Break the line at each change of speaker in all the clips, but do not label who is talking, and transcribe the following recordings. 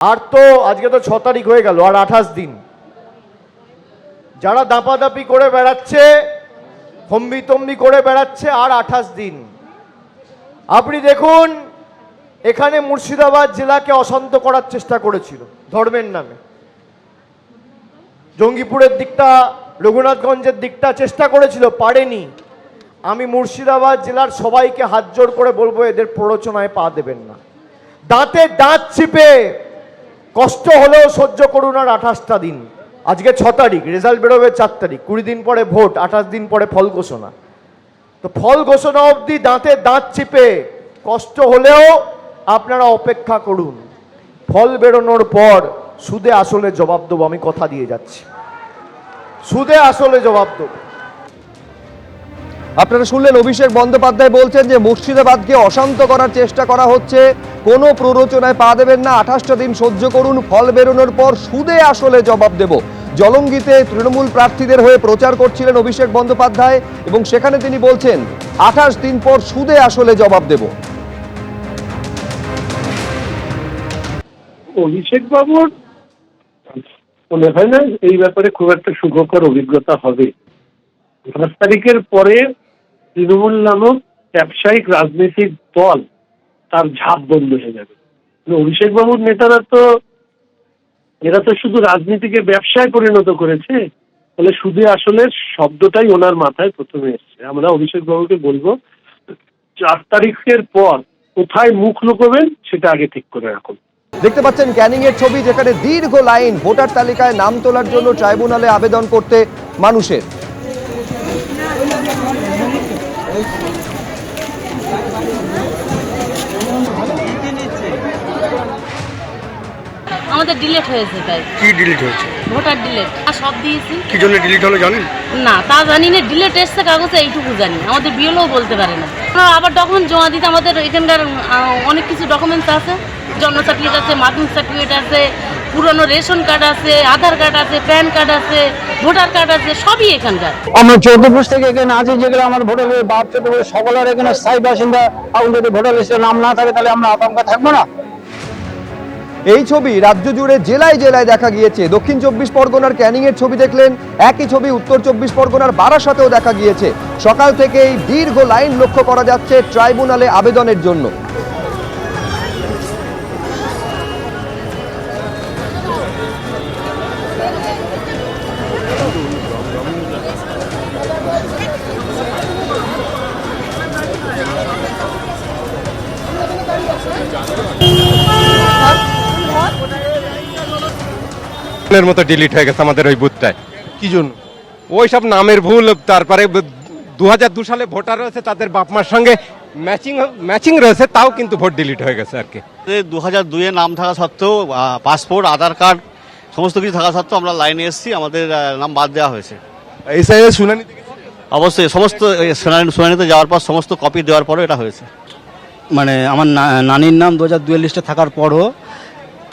আর তো আজকে তো 6 তারিখ হয়ে গেল, আর 28 দিন। যারা দাপাদাপি করে বেড়াচ্ছে, হম্বিতম্বি করে বেড়াচ্ছে, আর 28 দিন। আপনি দেখুন, এখানে মুর্শিদাবাদ জেলাকে অশান্ত করার চেষ্টা করেছিল ধর্মের নামে। জঙ্গিপুরের দিকটা, রঘুনাথগঞ্জের দিকটা চেষ্টা করেছিল, পারেনি। আমি মুর্শিদাবাদ জেলার সবাইকে হাত জোর করে বলবো, এদের প্ররোচনায় পা দেবেন না। দাঁতে দাঁত চিপে কষ্ট হলেও সহ্য করুন আর 28টা দিন। আজকে 6 তারিখ, রেজাল্ট বেরোবে 4 তারিখ, 20 দিন পরে ভোট, 28 দিন পরে ফল ঘোষণা। তো ফল ঘোষণা অবধি দাঁতে দাঁত চিপে কষ্ট হলেও আপনারা অপেক্ষা করুন। ফল বেরোনোর পর সুদে আসলে জবাব দেবো, আমি কথা দিয়ে যাচ্ছি, সুদে আসলে জবাব দেবো।
আপনারা শুনলেন, অভিষেক বন্দ্যোপাধ্যায় বলছেন যে মুর্শিদাবাদকে অশান্ত করার চেষ্টা করা হচ্ছে, কোনো প্ররোচনায় পা দেবেন না, 28টা দিন সহ্য করুন, ফল বেরোনোর পর সুদে আসলে জবাব দেব। জলঙ্গিতে তৃণমূল প্রার্থীদের হয়ে প্রচার করছিলেন অভিষেক বন্দ্যোপাধ্যায় এবং সেখানে তিনি বলছেন 28 দিন পর সুদে আসলে জবাব দেব।
অভিষেক বাবুর মনে হয় না এই ব্যাপারে খুব একটা সুখকর অভিজ্ঞতা হবে। 5 তারিখের পরে তৃণমূল নামক ব্যবসায়িক রাজনৈতিক দল তার ঝাঁপ বন্ধ হয়ে যাবে। অভিষেক বাবুর নেতারা তো এরা তো শুধু রাজনীতিকে ব্যবসায় পরিণত করেছে, ফলে সুদে আসলে শব্দটাই ওনার মাথায় প্রথমে এসছে। আমরা অভিষেক বাবুকে বলবো 4 তারিখের পর কোথায় মুখ লুকোবেন সেটা আগে ঠিক করে রাখুন।
দেখতে পাচ্ছেন ক্যানিং এর ছবি, যেখানে দীর্ঘ লাইন ভোটার তালিকায় নাম তোলার জন্য ট্রাইব্যুনালে আবেদন করতে মানুষের।
আমাদের ডিলিট হয়েছে। তাই
কি ডিলিট হয়েছে?
Voter delete. আর সব দিয়েছি।
কি জন্য ডিলিট হলো জানেন?
না, তা জানি না। ডিলিট এসছে কাগজে, এইটুকু জানি। আমাদের বিএলও বলতে পারে না। আবার ডকুমেন্ট জমা দিতে আমাদের এখানকার অনেক কিছু ডকুমেন্টস আছে। জন্ম সার্টিফিকেট আছে, মাধ্যমিক সার্টিফিকেট আছে, পুরনো রেশন কার্ড আছে, আধার কার্ড আছে, প্যান কার্ড আছে, ভোটার কার্ড আছে, সবই এখানকার।
আমরা 14 থেকে এখানে আছি, যেগুলো আমার ভোটার বাপ ছোট সকলের এখানে স্থায়ী বাসিন্দা। এখন যদি ভোটার লিস্টে নাম না থাকে তাহলে আমরা আতঙ্কে থাকবো না।
এই ছবি রাজ্য জুড়ে জেলায় জেলায় দেখা গিয়েছে। দক্ষিণ 24 পরগনার ক্যানিং এর ছবি দেখলেন, একই ছবি উত্তর 24 পরগনার বারাসাতেও দেখা গিয়েছে। সকাল থেকেই দীর্ঘ লাইন লক্ষ্য করা যাচ্ছে ট্রাইব্যুনালে আবেদনের জন্য।
মতো ডিলিট হয়ে গেছে আমাদের ওই বুথটায়।
কি জন্য?
ওই সব নামের ভুল, তারপরে 2002 সালে ভোটার রয়েছে, তাদের বাপ মার সঙ্গে ম্যাচিং রয়েছে, তাও কিন্তু ভোট ডিলিট হয়ে গেছে আর কি।
2002 এ নাম থাকা সত্ত্বেও, পাসপোর্ট, আধার কার্ড সমস্ত কিছু থাকা সত্ত্বেও আমরা লাইনে এসেছি, আমাদের নাম বাদ দেওয়া হয়েছে।
এসআইআর শুনানি
অবশ্যই সমস্ত শুনানিতে যাওয়ার পর সমস্ত কপি দেওয়ার পরও এটা হয়েছে।
মানে আমার নানির নাম 2002 লিস্টে থাকার পরও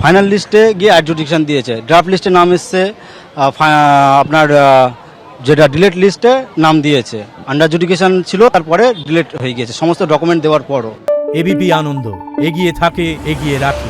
ফাইনাল লিস্টে গিয়ে অ্যাডজুডিকেশন দিয়েছে। ড্রাফট লিস্টে নাম এসছে, আপনার যেটা ডিলেট লিস্টে নাম দিয়েছে, আন্ডার জুডিকেশন ছিল, তারপরে ডিলেট হয়ে গিয়েছে সমস্ত ডকুমেন্ট দেওয়ার পরও।
এবিপি আনন্দ, এগিয়ে থাকে, এগিয়ে রাখে।